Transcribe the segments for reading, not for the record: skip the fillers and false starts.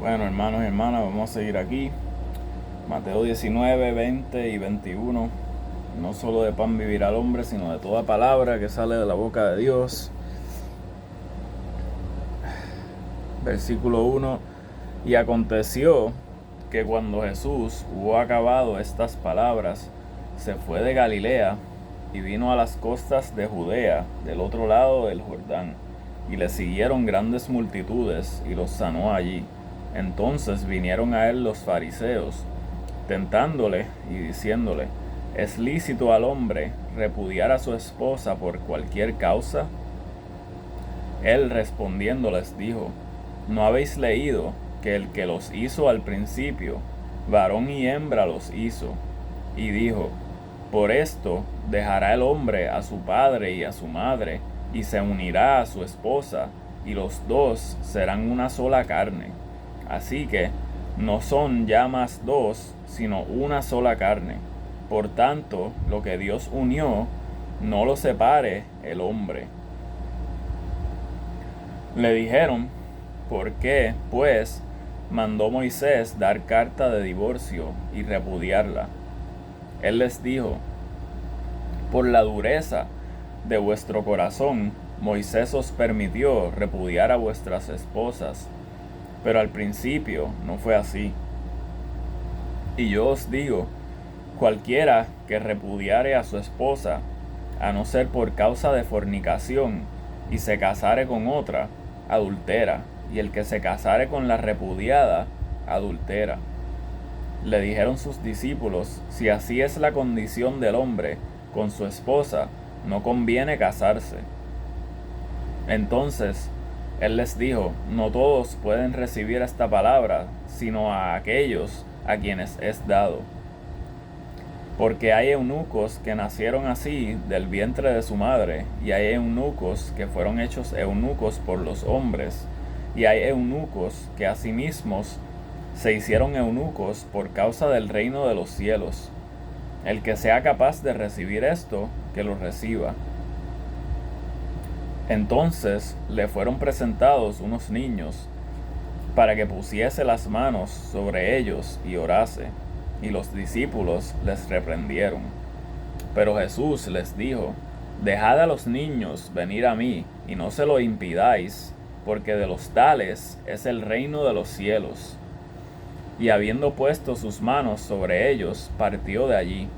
Bueno, hermanos y hermanas, vamos a seguir aquí. Mateo 19, 20 y 21. No solo de pan vivirá el hombre, sino de toda palabra que sale de la boca de Dios. Versículo 1. Y aconteció que cuando Jesús hubo acabado estas palabras, se fue de Galilea y vino a las costas de Judea, del otro lado del Jordán. Y le siguieron grandes multitudes, y los sanó allí. Entonces vinieron a él los fariseos, tentándole y diciéndole: ¿es lícito al hombre repudiar a su esposa por cualquier causa? Él respondiendo les dijo: ¿no habéis leído que el que los hizo al principio, varón y hembra los hizo? Y dijo: por esto dejará el hombre a su padre y a su madre, y se unirá a su esposa, y los dos serán una sola carne. Así que no son ya más dos, sino una sola carne. Por tanto, lo que Dios unió, no lo separe el hombre. Le dijeron: ¿por qué, pues, mandó Moisés dar carta de divorcio y repudiarla? Él les dijo: por la dureza de vuestro corazón, Moisés os permitió repudiar a vuestras esposas, pero al principio no fue así. Y yo os digo, cualquiera que repudiare a su esposa, a no ser por causa de fornicación, y se casare con otra, adultera, y el que se casare con la repudiada, adultera. Le dijeron sus discípulos: si así es la condición del hombre con su esposa, no conviene casarse. Entonces él les dijo: no todos pueden recibir esta palabra, sino a aquellos a quienes es dado. Porque hay eunucos que nacieron así del vientre de su madre, y hay eunucos que fueron hechos eunucos por los hombres, y hay eunucos que asimismo se hicieron eunucos por causa del reino de los cielos. El que sea capaz de recibir esto, que lo reciba. Entonces le fueron presentados unos niños, para que pusiese las manos sobre ellos y orase, y los discípulos les reprendieron. Pero Jesús les dijo: dejad a los niños venir a mí, y no se lo impidáis, porque de los tales es el reino de los cielos. Y habiendo puesto sus manos sobre ellos, partió de allí.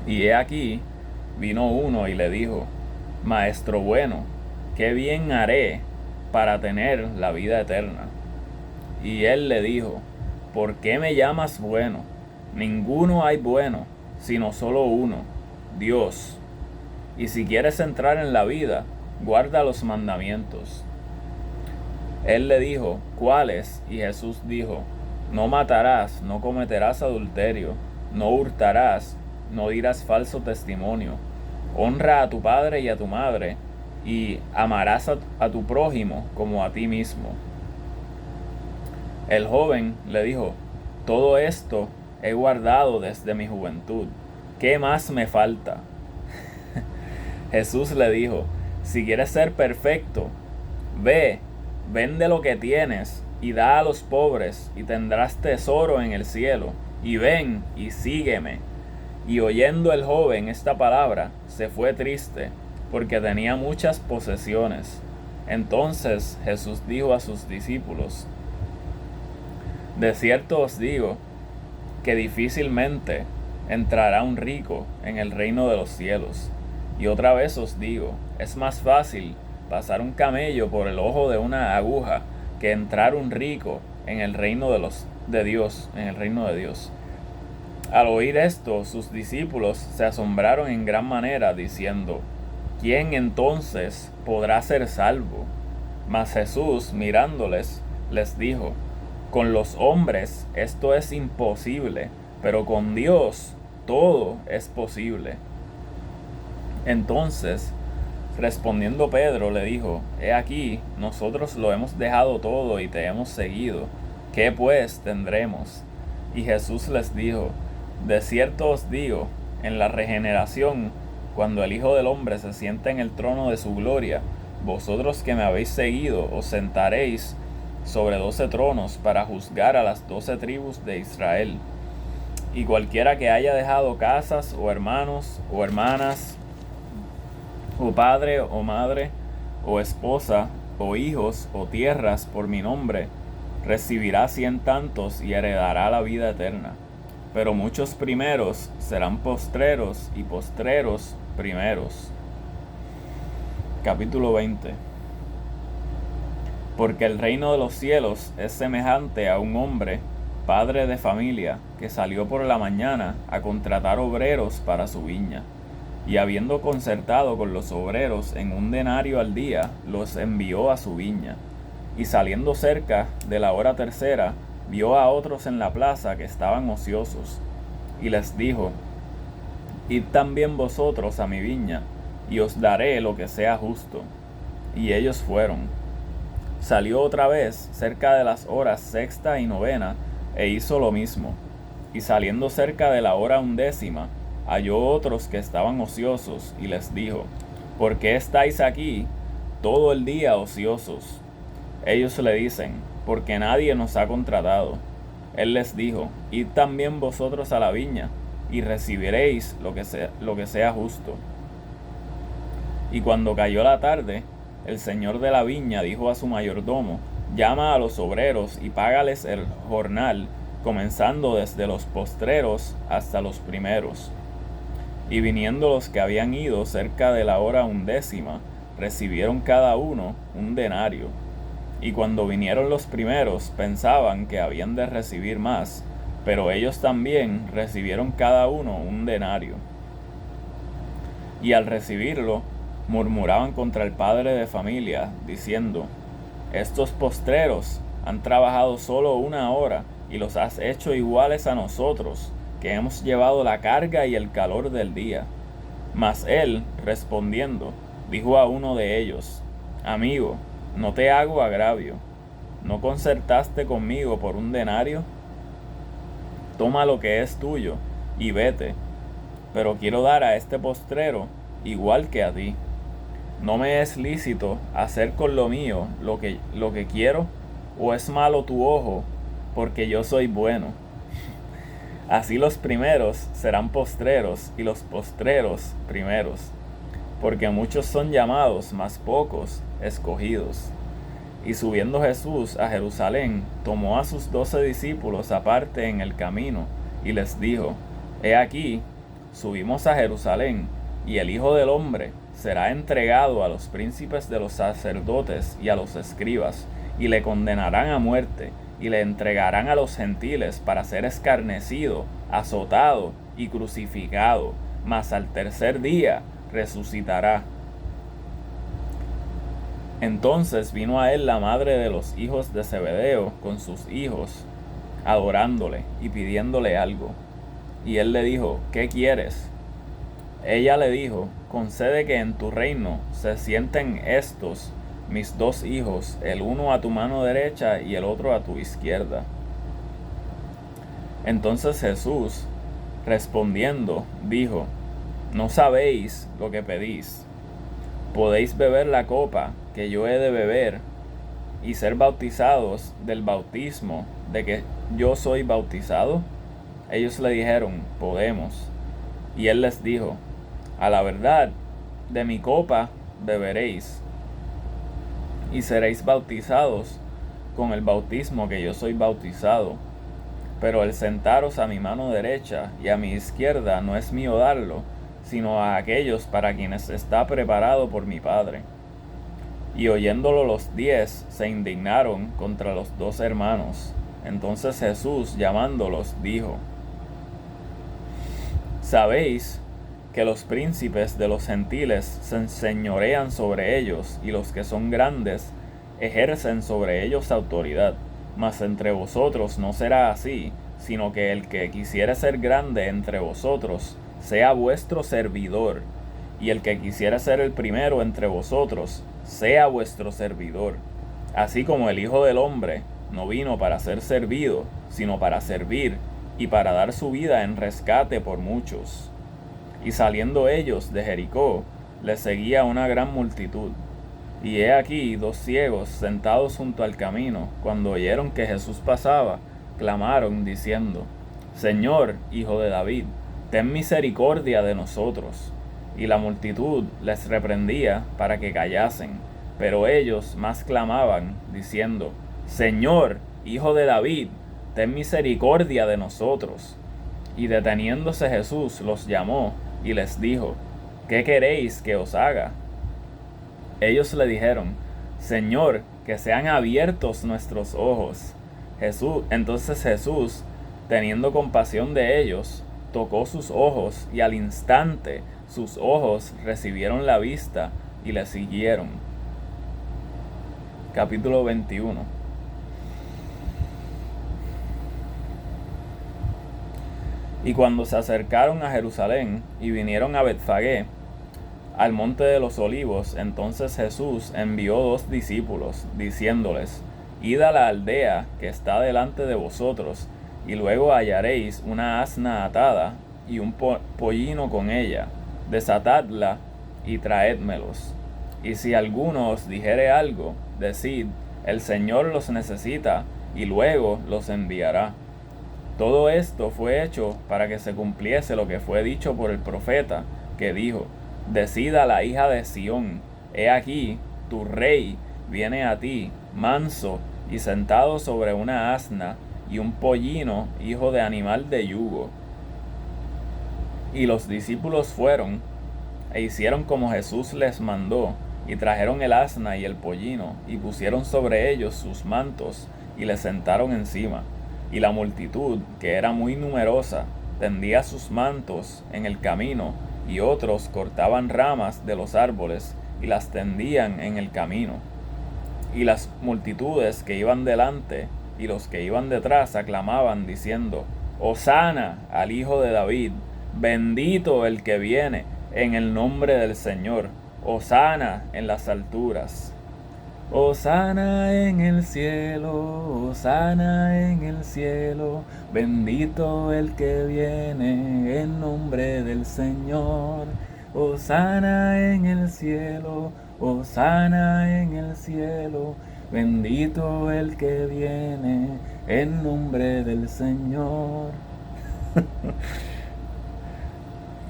Y he aquí, vino uno y le dijo: Maestro bueno, ¿qué bien haré para tener la vida eterna? Y él le dijo: ¿por qué me llamas bueno? Ninguno hay bueno, sino solo uno, Dios. Y si quieres entrar en la vida, guarda los mandamientos. Él le dijo: ¿cuáles? Y Jesús dijo: no matarás, no cometerás adulterio, no hurtarás, no dirás falso testimonio, honra a tu padre y a tu madre, y amarás a tu prójimo como a ti mismo. El joven le dijo: todo esto he guardado desde mi juventud. ¿Qué más me falta? Jesús le dijo: si quieres ser perfecto, ve, vende lo que tienes y da a los pobres, y tendrás tesoro en el cielo. Y ven y sígueme. Y oyendo el joven esta palabra, se fue triste, porque tenía muchas posesiones. Entonces Jesús dijo a sus discípulos: de cierto os digo, que difícilmente entrará un rico en el reino de los cielos. Y otra vez os digo, es más fácil pasar un camello por el ojo de una aguja que entrar un rico en el reino de Dios, en el reino de Dios. Al oír esto, sus discípulos se asombraron en gran manera, diciendo: ¿quién entonces podrá ser salvo? Mas Jesús, mirándoles, les dijo: con los hombres esto es imposible, pero con Dios todo es posible. Entonces, respondiendo Pedro, le dijo: he aquí, nosotros lo hemos dejado todo y te hemos seguido. ¿Qué pues tendremos? Y Jesús les dijo: de cierto os digo, en la regeneración, cuando el Hijo del Hombre se sienta en el trono de su gloria, vosotros que me habéis seguido os sentaréis sobre 12 tronos para juzgar a las 12 tribus de Israel. Y cualquiera que haya dejado casas, o hermanos, o hermanas, o padre, o madre, o esposa, o hijos, o tierras por mi nombre, recibirá 100 tantos y heredará la vida eterna. Pero muchos primeros serán postreros, y postreros primeros. Capítulo 20. Porque el reino de los cielos es semejante a un hombre, padre de familia, que salió por la mañana a contratar obreros para su viña. Y habiendo concertado con los obreros en 1 denario al día, los envió a su viña. Y saliendo cerca de la hora tercera, vio a otros en la plaza que estaban ociosos. Y les dijo: Id también vosotros a mi viña, y os daré lo que sea justo. Y ellos fueron. Salió otra vez cerca de las horas sexta y novena, e hizo lo mismo. Y saliendo cerca de la hora 11, halló otros que estaban ociosos, y les dijo: ¿Por qué estáis aquí todo el día ociosos? Ellos le dicen: porque nadie nos ha contratado. Él les dijo: Id también vosotros a la viña, y recibiréis lo que sea justo. Y cuando cayó la tarde, el señor de la viña dijo a su mayordomo: llama a los obreros y págales el jornal, comenzando desde los postreros hasta los primeros. Y viniendo los que habían ido cerca de la hora 11, recibieron cada uno 1 denario. Y cuando vinieron los primeros, pensaban que habían de recibir más, pero ellos también recibieron cada uno 1 denario. Y al recibirlo, murmuraban contra el padre de familia, diciendo: estos postreros han trabajado solo 1 hora, y los has hecho iguales a nosotros, que hemos llevado la carga y el calor del día. Mas él, respondiendo, dijo a uno de ellos: amigo, no te hago agravio. ¿No concertaste conmigo por 1 denario? Toma lo que es tuyo, y vete. Pero quiero dar a este postrero igual que a ti. ¿No me es lícito hacer con lo mío lo que quiero? ¿O es malo tu ojo, porque yo soy bueno? Así los primeros serán postreros, y los postreros primeros. Porque muchos son llamados, mas pocos escogidos. Y subiendo Jesús a Jerusalén, tomó a sus 12 discípulos aparte en el camino, y les dijo: He aquí, subimos a Jerusalén, y el Hijo del Hombre será entregado a los príncipes de los sacerdotes y a los escribas, y le condenarán a muerte, y le entregarán a los gentiles para ser escarnecido, azotado y crucificado, mas al tercer día resucitará. Entonces vino a él la madre de los hijos de Zebedeo con sus hijos, adorándole y pidiéndole algo. Y él le dijo: ¿qué quieres? Ella le dijo: concede que en tu reino se sienten estos mis 2 hijos, el uno a tu mano derecha y el otro a tu izquierda. Entonces Jesús, respondiendo, dijo: no sabéis lo que pedís. ¿Podéis beber la copa que yo he de beber y ser bautizados del bautismo de que yo soy bautizado? Ellos le dijeron: podemos. Y él les dijo: a la verdad, de mi copa beberéis, y seréis bautizados con el bautismo que yo soy bautizado. Pero el sentaros a mi mano derecha y a mi izquierda no es mío darlo, sino a aquellos para quienes está preparado por mi Padre. Y oyéndolo los 10 se indignaron contra los 2 hermanos. Entonces Jesús, llamándolos, dijo: ¿sabéis que los príncipes de los gentiles se enseñorean sobre ellos, y los que son grandes ejercen sobre ellos autoridad? Mas entre vosotros no será así, sino que el que quisiere ser grande entre vosotros sea vuestro servidor, y el que quisiera ser el primero entre vosotros sea vuestro servidor. Así como el Hijo del Hombre no vino para ser servido, sino para servir, y para dar su vida en rescate por muchos. Y saliendo ellos de Jericó, les seguía una gran multitud. Y he aquí 2 ciegos sentados junto al camino. Cuando oyeron que Jesús pasaba, clamaron diciendo: Señor, Hijo de David, ten misericordia de nosotros. Y la multitud les reprendía para que callasen, pero ellos más clamaban diciendo: Señor, Hijo de David, ten misericordia de nosotros. Y deteniéndose Jesús los llamó y les dijo: ¿Qué queréis que os haga? Ellos le dijeron: Señor, que sean abiertos nuestros ojos. Entonces Jesús, teniendo compasión de ellos, tocó sus ojos, y al instante sus ojos recibieron la vista y le siguieron. Capítulo 21. Y cuando se acercaron a Jerusalén y vinieron a Betfagé, al monte de los olivos, entonces Jesús envió 2 discípulos, diciéndoles: Id a la aldea que está delante de vosotros, y luego hallaréis una asna atada y un pollino con ella. Desatadla y traédmelos. Y si alguno os dijere algo, decid: el Señor los necesita, y luego los enviará. Todo esto fue hecho para que se cumpliese lo que fue dicho por el profeta, que dijo: Decid a la hija de Sión: he aquí, tu rey viene a ti, manso y sentado sobre una asna, y un pollino, hijo de animal de yugo. Y los discípulos fueron e hicieron como Jesús les mandó, y trajeron el asna y el pollino, y pusieron sobre ellos sus mantos, y les sentaron encima. Y la multitud, que era muy numerosa, tendía sus mantos en el camino, y otros cortaban ramas de los árboles y las tendían en el camino. Y las multitudes que iban delante y los que iban detrás aclamaban diciendo: Hosana al Hijo de David, bendito el que viene en el nombre del Señor, Hosana en las alturas. Hosana en el cielo, Hosana en el cielo, bendito el que viene en nombre del Señor. Hosana en el cielo, Hosana en el cielo, bendito el que viene en nombre del Señor.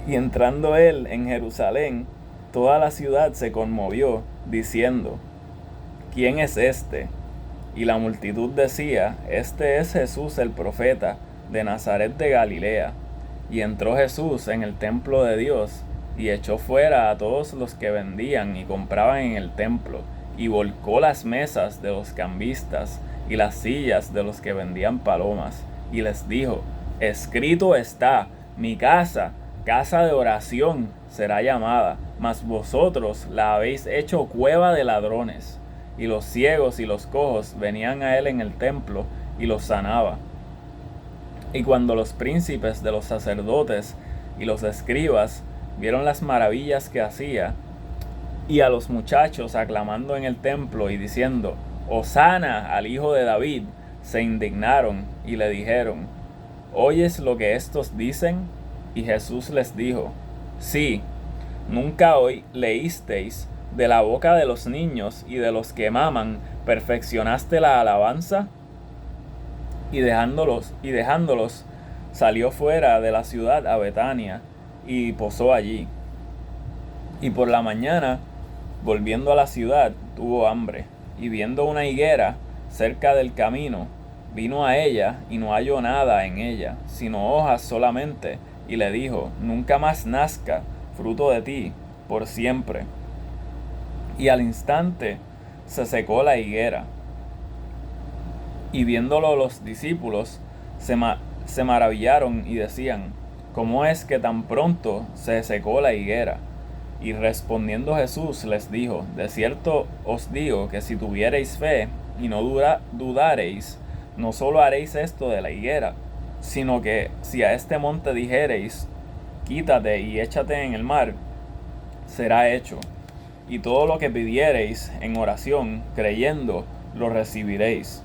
Y entrando él en Jerusalén, toda la ciudad se conmovió, diciendo: ¿Quién es este? Y la multitud decía: Este es Jesús el profeta, de Nazaret de Galilea. Y entró Jesús en el templo de Dios, y echó fuera a todos los que vendían y compraban en el templo, y volcó las mesas de los cambistas y las sillas de los que vendían palomas, y les dijo: Escrito está: mi casa, casa de oración será llamada, mas vosotros la habéis hecho cueva de ladrones. Y los ciegos y los cojos venían a él en el templo, y los sanaba. Y cuando los príncipes de los sacerdotes y los escribas vieron las maravillas que hacía, y a los muchachos aclamando en el templo y diciendo: Hosana al Hijo de David, se indignaron y le dijeron: ¿Oyes lo que estos dicen? Y Jesús les dijo: Sí, ¿nunca hoy leísteis: de la boca de los niños y de los que maman perfeccionaste la alabanza? Y dejándolos salió fuera de la ciudad a Betania y posó allí. Y por la mañana, volviendo a la ciudad, tuvo hambre, y viendo una higuera cerca del camino, vino a ella y no halló nada en ella, sino hojas solamente, y le dijo: Nunca más nazca fruto de ti por siempre. Y al instante se secó la higuera. Y viéndolo los discípulos se maravillaron y decían: ¿Cómo es que tan pronto se secó la higuera? Y respondiendo Jesús les dijo: De cierto os digo que si tuviereis fe y no dudareis, no solo haréis esto de la higuera, sino que si a este monte dijereis: Quítate y échate en el mar, será hecho. Y todo lo que pidiereis en oración, creyendo, lo recibiréis.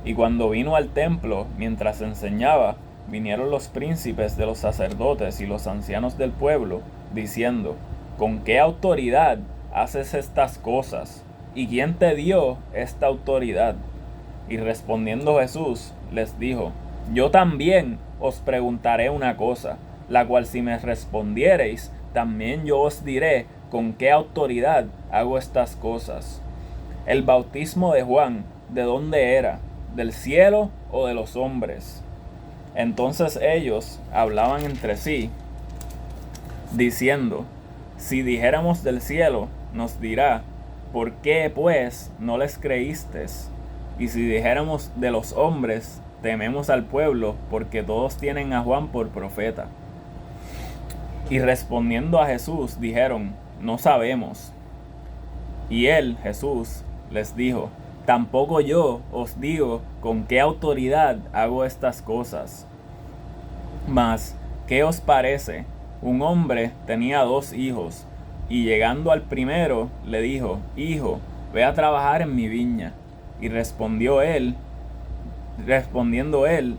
Y cuando vino al templo, mientras enseñaba, vinieron los príncipes de los sacerdotes y los ancianos del pueblo, diciendo: ¿Con qué autoridad haces estas cosas? ¿y quién te dio esta autoridad? Y respondiendo Jesús les dijo: yo también os preguntaré una cosa, la cual si me respondiereis, también yo os diré con qué autoridad hago estas cosas. El bautismo de Juan, ¿de dónde era? ¿Del cielo o de los hombres? Entonces ellos hablaban entre sí, diciendo: si dijéramos del cielo, nos dirá: ¿por qué pues no les creísteis? Y si dijéramos de los hombres, tememos al pueblo, porque todos tienen a Juan por profeta. Y respondiendo a Jesús, dijeron: no sabemos. Y él, Jesús, les dijo: tampoco yo os digo con qué autoridad hago estas cosas. Mas, ¿qué os parece? Un hombre tenía 2 hijos, y llegando al primero, le dijo: hijo, ve a trabajar en mi viña. Y respondiendo él,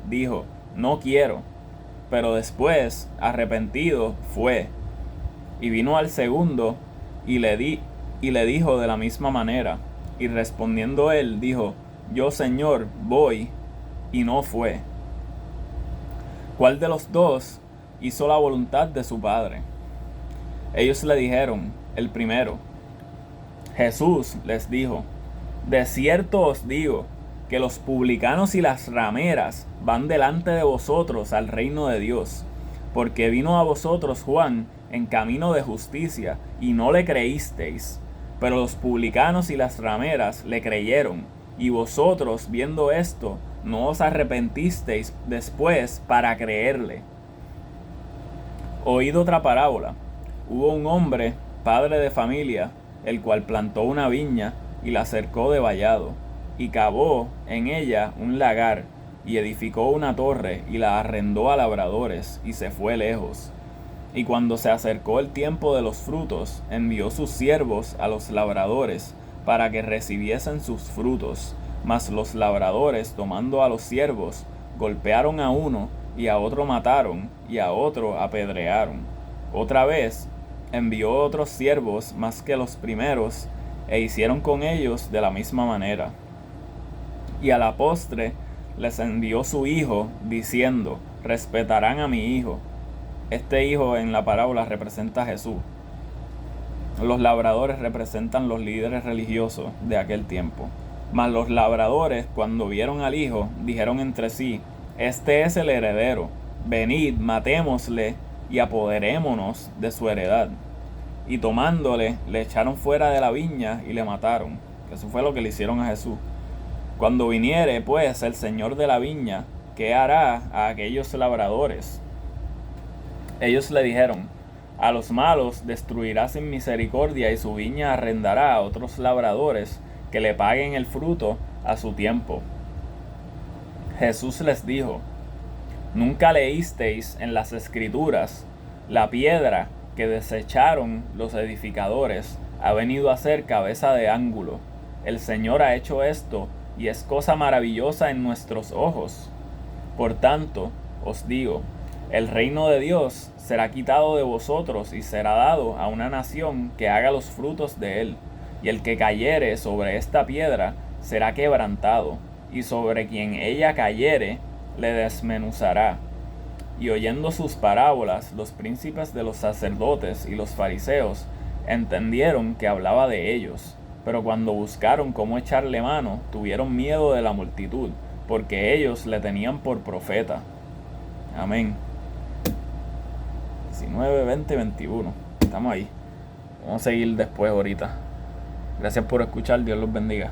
dijo: no quiero. Pero después, arrepentido, fue. Y vino al segundo, y le dijo de la misma manera. Y respondiendo él, dijo: yo, Señor, voy. Y no fue. ¿Cuál de los 2 hizo la voluntad de su padre? Ellos le dijeron: el primero. Jesús les dijo: de cierto os digo, que los publicanos y las rameras van delante de vosotros al reino de Dios. Porque vino a vosotros Juan en camino de justicia, y no le creísteis. Pero los publicanos y las rameras le creyeron, y vosotros, viendo esto, no os arrepentisteis después para creerle. Oíd otra parábola. Hubo un hombre, padre de familia, el cual plantó una viña y la cercó de vallado, y cavó en ella un lagar, y edificó una torre, y la arrendó a labradores, y se fue lejos. Y cuando se acercó el tiempo de los frutos, envió sus siervos a los labradores, para que recibiesen sus frutos. Mas los labradores, tomando a los siervos, golpearon a uno, y a otro mataron, y a otro apedrearon. Otra vez envió otros siervos más que los primeros, e hicieron con ellos de la misma manera. Y a la postre les envió su hijo, diciendo: respetarán a mi hijo. Este hijo en la parábola representa a Jesús. Los labradores representan los líderes religiosos de aquel tiempo. Mas los labradores, cuando vieron al hijo, dijeron entre sí: este es el heredero, venid, matémosle y apoderémonos de su heredad. Y tomándole, le echaron fuera de la viña y le mataron. Eso fue lo que le hicieron a Jesús. Cuando viniere, pues, el señor de la viña, ¿qué hará a aquellos labradores? Ellos le dijeron: a los malos destruirá sin misericordia, y su viña arrendará a otros labradores que le paguen el fruto a su tiempo. Jesús les dijo: ¿nunca leísteis en las Escrituras: la piedra que desecharon los edificadores ha venido a ser cabeza de ángulo? El Señor ha hecho esto, y es cosa maravillosa en nuestros ojos. Por tanto, os digo, el reino de Dios será quitado de vosotros y será dado a una nación que haga los frutos de él. Y el que cayere sobre esta piedra será quebrantado, y sobre quien ella cayere le desmenuzará. Y oyendo sus parábolas, los príncipes de los sacerdotes y los fariseos entendieron que hablaba de ellos. Pero cuando buscaron cómo echarle mano, tuvieron miedo de la multitud, porque ellos le tenían por profeta. Amén. 19, 20, 21. Estamos ahí. Vamos a seguir después ahorita. Gracias por escuchar. Dios los bendiga.